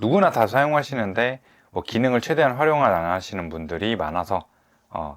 누구나 다 사용하시는데 기능을 최대한 활용을 안 하시는 분들이 많아서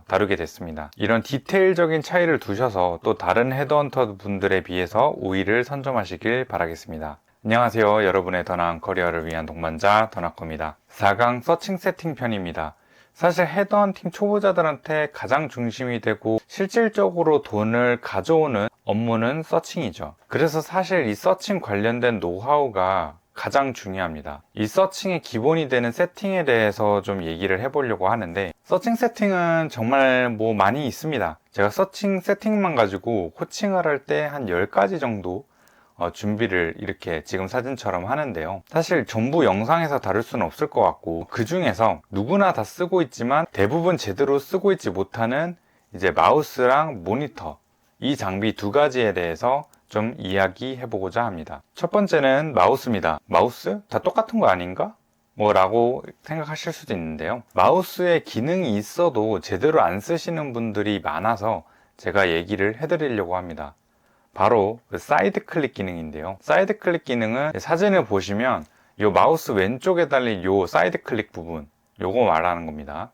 다루게 됐습니다. 이런 디테일적인 차이를 두셔서 또 다른 헤드헌터 분들에 비해서 우위를 선점하시길 바라겠습니다. 안녕하세요. 여러분의 더 나은 커리어를 위한 동반자 더나코입니다. 4강 서칭 세팅 편입니다. 사실 헤드헌팅 초보자들한테 가장 중심이 되고 실질적으로 돈을 가져오는 업무는 서칭이죠. 그래서 사실 이 서칭 관련된 노하우가 가장 중요합니다. 이 서칭의 기본이 되는 세팅에 대해서 좀 얘기를 해보려고 하는데, 서칭 세팅은 정말 많이 있습니다. 제가 서칭 세팅만 가지고 코칭을 할 때 한 10가지 정도 준비를 이렇게 지금 사진처럼 하는데요. 사실 전부 영상에서 다룰 수는 없을 것 같고, 그 중에서 누구나 다 쓰고 있지만 대부분 제대로 쓰고 있지 못하는 이제 마우스랑 모니터, 이 장비 두 가지에 대해서 좀 이야기해 보고자 합니다. 첫 번째는 마우스입니다. 마우스? 다 똑같은 거 아닌가? 라고 생각하실 수도 있는데요. 마우스에 기능이 있어도 제대로 안 쓰시는 분들이 많아서 제가 얘기를 해드리려고 합니다. 바로 그 사이드 클릭 기능인데요. 사이드 클릭 기능은 사진을 보시면 이 마우스 왼쪽에 달린 이 사이드 클릭 부분, 요거 말하는 겁니다.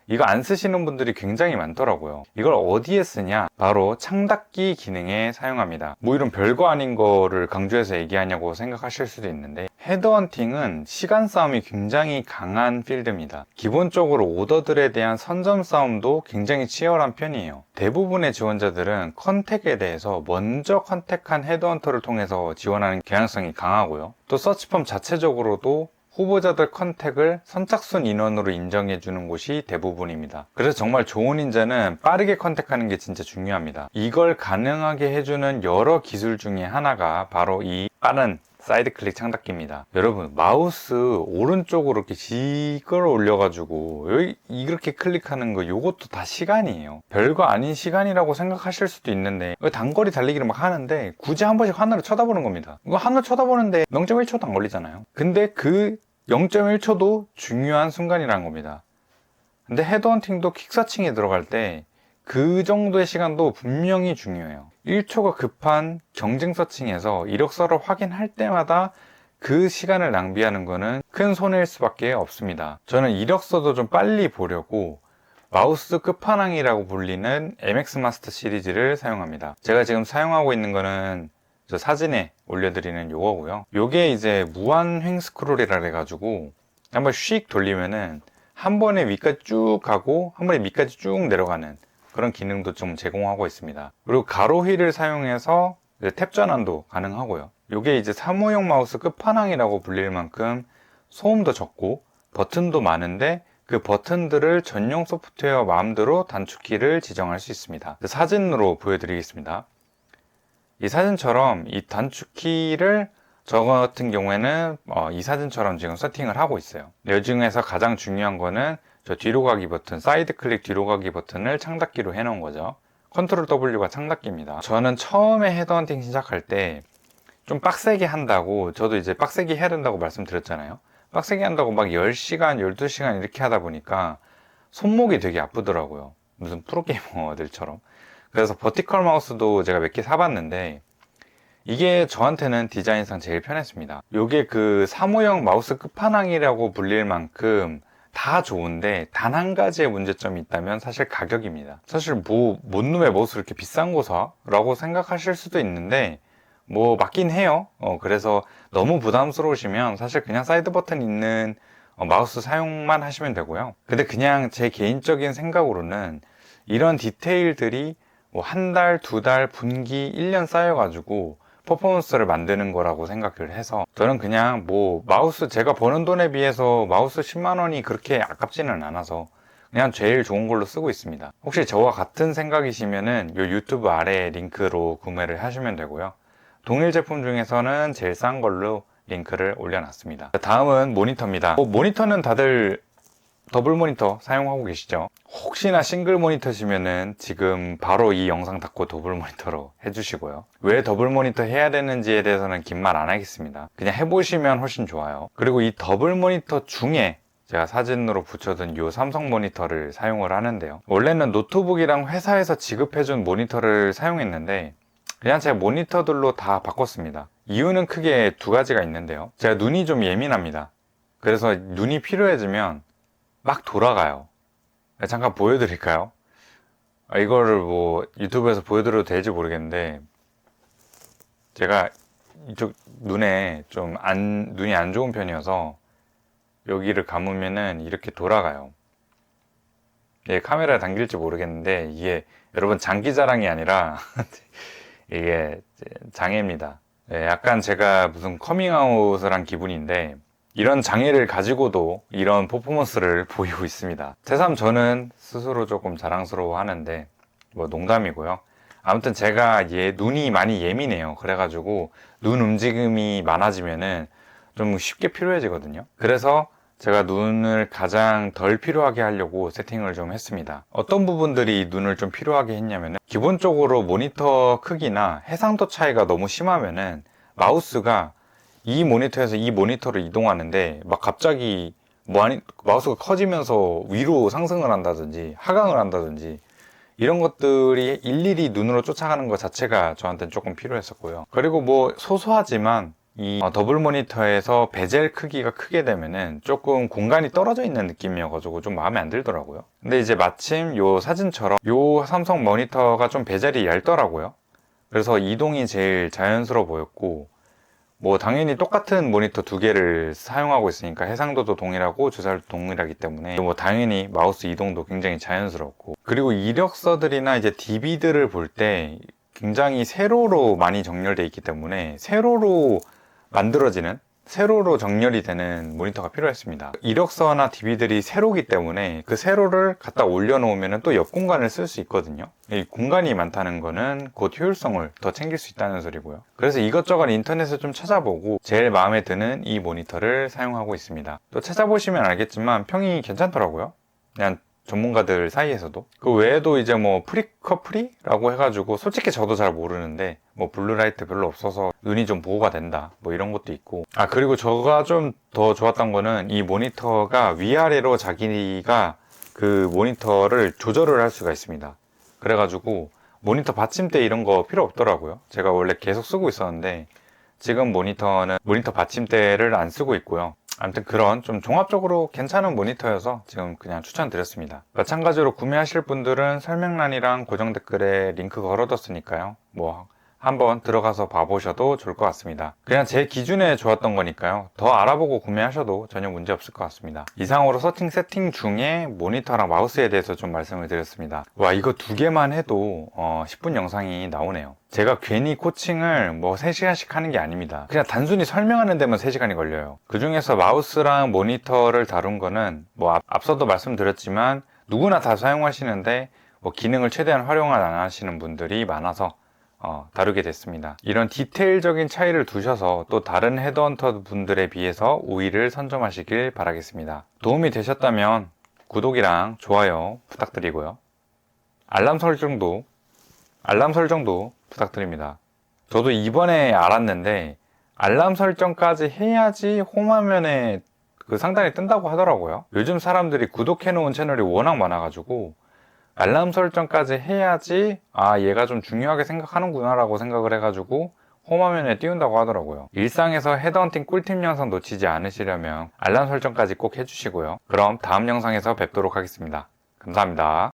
이거 안 쓰시는 분들이 굉장히 많더라고요. 이걸 어디에 쓰냐? 바로 창닫기 기능에 사용합니다. 이런 별거 아닌 거를 강조해서 얘기하냐고 생각하실 수도 있는데, 헤드헌팅은 시간 싸움이 굉장히 강한 필드입니다. 기본적으로 오더들에 대한 선점 싸움도 굉장히 치열한 편이에요. 대부분의 지원자들은 컨택에 대해서 먼저 컨택한 헤드헌터를 통해서 지원하는 경향성이 강하고요. 또 서치펌 자체적으로도 후보자들 컨택을 선착순 인원으로 인정해 주는 곳이 대부분입니다. 그래서 정말 좋은 인재는 빠르게 컨택하는 게 진짜 중요합니다. 이걸 가능하게 해주는 여러 기술 중에 하나가 바로 이 빠른 사이드 클릭 창닫기입니다. 여러분, 마우스 오른쪽으로 이렇게 지끌어 올려가지고 여기 이렇게 클릭하는 거, 요것도 다 시간이에요. 별거 아닌 시간이라고 생각하실 수도 있는데, 단거리 달리기를 막 하는데 굳이 한 번씩 하늘을 쳐다보는 겁니다. 이거 하늘 쳐다보는데 0.1초도 안 걸리잖아요. 근데 그 0.1초도 중요한 순간이라는 겁니다. 근데 헤드헌팅도 퀵서칭에 들어갈 때 그 정도의 시간도 분명히 중요해요. 1초가 급한 경쟁 서칭에서 이력서를 확인할 때마다 그 시간을 낭비하는 거는 큰 손해일 수밖에 없습니다. 저는 이력서도 좀 빨리 보려고 마우스 끝판왕이라고 불리는 MX 마스터 시리즈를 사용합니다. 제가 지금 사용하고 있는 거는 저 사진에 올려드리는 요거고요. 요게 이제 무한 횡 스크롤이라 해가지고 한번 휙 돌리면은 한 번에 위까지 쭉 가고 한 번에 밑까지 쭉 내려가는 그런 기능도 좀 제공하고 있습니다. 그리고 가로 휠을 사용해서 탭 전환도 가능하고요. 요게 이제 사무용 마우스 끝판왕이라고 불릴 만큼 소음도 적고 버튼도 많은데, 그 버튼들을 전용 소프트웨어 마음대로 단축키를 지정할 수 있습니다. 사진으로 보여드리겠습니다. 이 사진처럼 이 단축키를 저 같은 경우에는 이 사진처럼 지금 세팅을 하고 있어요. 이 중에서 가장 중요한 거는 저 뒤로 가기 버튼, 사이드 클릭 뒤로 가기 버튼을 창닫기로 해놓은 거죠. 컨트롤 W가 창닫기입니다. 저는 처음에 헤드헌팅 시작할 때 좀 빡세게 한다고, 저도 이제 빡세게 해야 된다고 말씀드렸잖아요. 빡세게 한다고 막 10시간, 12시간 이렇게 하다 보니까 손목이 되게 아프더라고요. 무슨 프로게이머들처럼. 그래서 버티컬 마우스도 제가 몇 개 사봤는데, 이게 저한테는 디자인상 제일 편했습니다. 이게 그 사무용 마우스 끝판왕이라고 불릴 만큼 다 좋은데, 단 한 가지의 문제점이 있다면 사실 가격입니다. 사실 뭔 놈의 마우스 이렇게 비싼 거 사? 라고 생각하실 수도 있는데, 맞긴 해요. 그래서 너무 부담스러우시면 사실 그냥 사이드 버튼 있는 마우스 사용만 하시면 되고요. 근데 그냥 제 개인적인 생각으로는 이런 디테일들이 한 달, 두 달, 분기, 1년 쌓여가지고 퍼포먼스를 만드는 거라고 생각을 해서, 저는 그냥 마우스 제가 버는 돈에 비해서 마우스 10만 원이 그렇게 아깝지는 않아서 그냥 제일 좋은 걸로 쓰고 있습니다. 혹시 저와 같은 생각이시면은 이 유튜브 아래 링크로 구매를 하시면 되고요. 동일 제품 중에서는 제일 싼 걸로 링크를 올려놨습니다. 다음은 모니터입니다. 모니터는 다들 더블 모니터 사용하고 계시죠? 혹시나 싱글 모니터시면은 지금 바로 이 영상 닫고 더블 모니터로 해주시고요. 왜 더블 모니터 해야 되는지에 대해서는 긴 말 안 하겠습니다. 그냥 해보시면 훨씬 좋아요. 그리고 이 더블 모니터 중에 제가 사진으로 붙여둔 이 삼성 모니터를 사용을 하는데요. 원래는 노트북이랑 회사에서 지급해준 모니터를 사용했는데, 그냥 제 모니터들로 다 바꿨습니다. 이유는 크게 두 가지가 있는데요. 제가 눈이 좀 예민합니다. 그래서 눈이 피로해지면 막 돌아가요. 잠깐 보여드릴까요? 이거를 뭐 유튜브에서 보여드려도 될지 모르겠는데, 제가 이쪽 눈에 좀 눈이 안 좋은 편이어서 여기를 감으면은 이렇게 돌아가요. 이게 카메라에 담길지 모르겠는데, 이게 여러분 장기 자랑이 아니라 이게 장애입니다. 약간 제가 무슨 커밍아웃을 한 기분인데, 이런 장애를 가지고도 이런 퍼포먼스를 보이고 있습니다. 새삼 저는 스스로 조금 자랑스러워 하는데, 뭐 농담이고요. 아무튼 제가 눈이 많이 예민해요. 그래가지고 눈 움직임이 많아지면은 좀 쉽게 피로해지거든요. 그래서 제가 눈을 가장 덜 피로하게 하려고 세팅을 좀 했습니다. 어떤 부분들이 눈을 좀 피로하게 했냐면은, 기본적으로 모니터 크기나 해상도 차이가 너무 심하면은 마우스가 이 모니터에서 이 모니터로 이동하는데 막 갑자기 마우스가 커지면서 위로 상승을 한다든지 하강을 한다든지 이런 것들이 일일이 눈으로 쫓아가는 것 자체가 저한테는 조금 필요했었고요. 그리고 뭐 소소하지만 이 더블 모니터에서 베젤 크기가 크게 되면은 조금 공간이 떨어져 있는 느낌이어가지고 좀 마음에 안 들더라고요. 근데 이제 마침 요 사진처럼 요 삼성 모니터가 좀 베젤이 얇더라고요. 그래서 이동이 제일 자연스러워 보였고, 뭐 당연히 똑같은 모니터 두 개를 사용하고 있으니까 해상도도 동일하고 주사율도 동일하기 때문에 뭐 당연히 마우스 이동도 굉장히 자연스럽고, 그리고 이력서들이나 이제 DB들을 볼 때 굉장히 세로로 많이 정렬되어 있기 때문에 세로로 만들어지는, 세로로 정렬이 되는 모니터가 필요했습니다. 이력서나 DB들이 세로기 때문에 그 세로를 갖다 올려놓으면 또 옆 공간을 쓸 수 있거든요. 이 공간이 많다는 거는 곧 효율성을 더 챙길 수 있다는 소리고요. 그래서 이것저것 인터넷에 좀 찾아보고 제일 마음에 드는 이 모니터를 사용하고 있습니다. 또 찾아보시면 알겠지만 평이 괜찮더라고요. 그냥 전문가들 사이에서도. 그 외에도 이제 뭐 프리커프리라고 해가지고, 솔직히 저도 잘 모르는데 뭐 블루라이트 별로 없어서 눈이 좀 보호가 된다 뭐 이런 것도 있고, 그리고 저가 좀 더 좋았던 거는 이 모니터가 위아래로 자기가 그 모니터를 조절을 할 수가 있습니다. 그래가지고 모니터 받침대 이런 거 필요 없더라고요. 제가 원래 계속 쓰고 있었는데 지금 모니터는 모니터 받침대를 안 쓰고 있고요. 아무튼 그런 좀 종합적으로 괜찮은 모니터여서 지금 그냥 추천드렸습니다. 마찬가지로 구매하실 분들은 설명란이랑 고정 댓글에 링크 걸어뒀으니까요. 뭐 한번 들어가서 봐보셔도 좋을 것 같습니다. 그냥 제 기준에 좋았던 거니까요. 더 알아보고 구매하셔도 전혀 문제 없을 것 같습니다. 이상으로 세팅 중에 모니터랑 마우스에 대해서 좀 말씀을 드렸습니다. 와, 이거 두 개만 해도 10분 영상이 나오네요. 제가 괜히 코칭을 뭐 3시간씩 하는 게 아닙니다. 그냥 단순히 설명하는 데만 3시간이 걸려요. 그 중에서 마우스랑 모니터를 다룬 거는 뭐 앞서도 말씀드렸지만 누구나 다 사용하시는데 뭐 기능을 최대한 활용을 안 하시는 분들이 많아서 다루게 됐습니다. 이런 디테일적인 차이를 두셔서 또 다른 헤드헌터 분들에 비해서 우위를 선점하시길 바라겠습니다. 도움이 되셨다면 구독이랑 좋아요 부탁드리고요. 알람 설정도 부탁드립니다. 저도 이번에 알았는데 알람 설정까지 해야지 홈화면에 그 상단에 뜬다고 하더라고요. 요즘 사람들이 구독해놓은 채널이 워낙 많아가지고 알람 설정까지 해야지 얘가 좀 중요하게 생각하는구나 라고 생각을 해가지고 홈화면에 띄운다고 하더라고요. 일상에서 헤드헌팅 꿀팁 영상 놓치지 않으시려면 알람 설정까지 꼭 해주시고요. 그럼 다음 영상에서 뵙도록 하겠습니다. 감사합니다.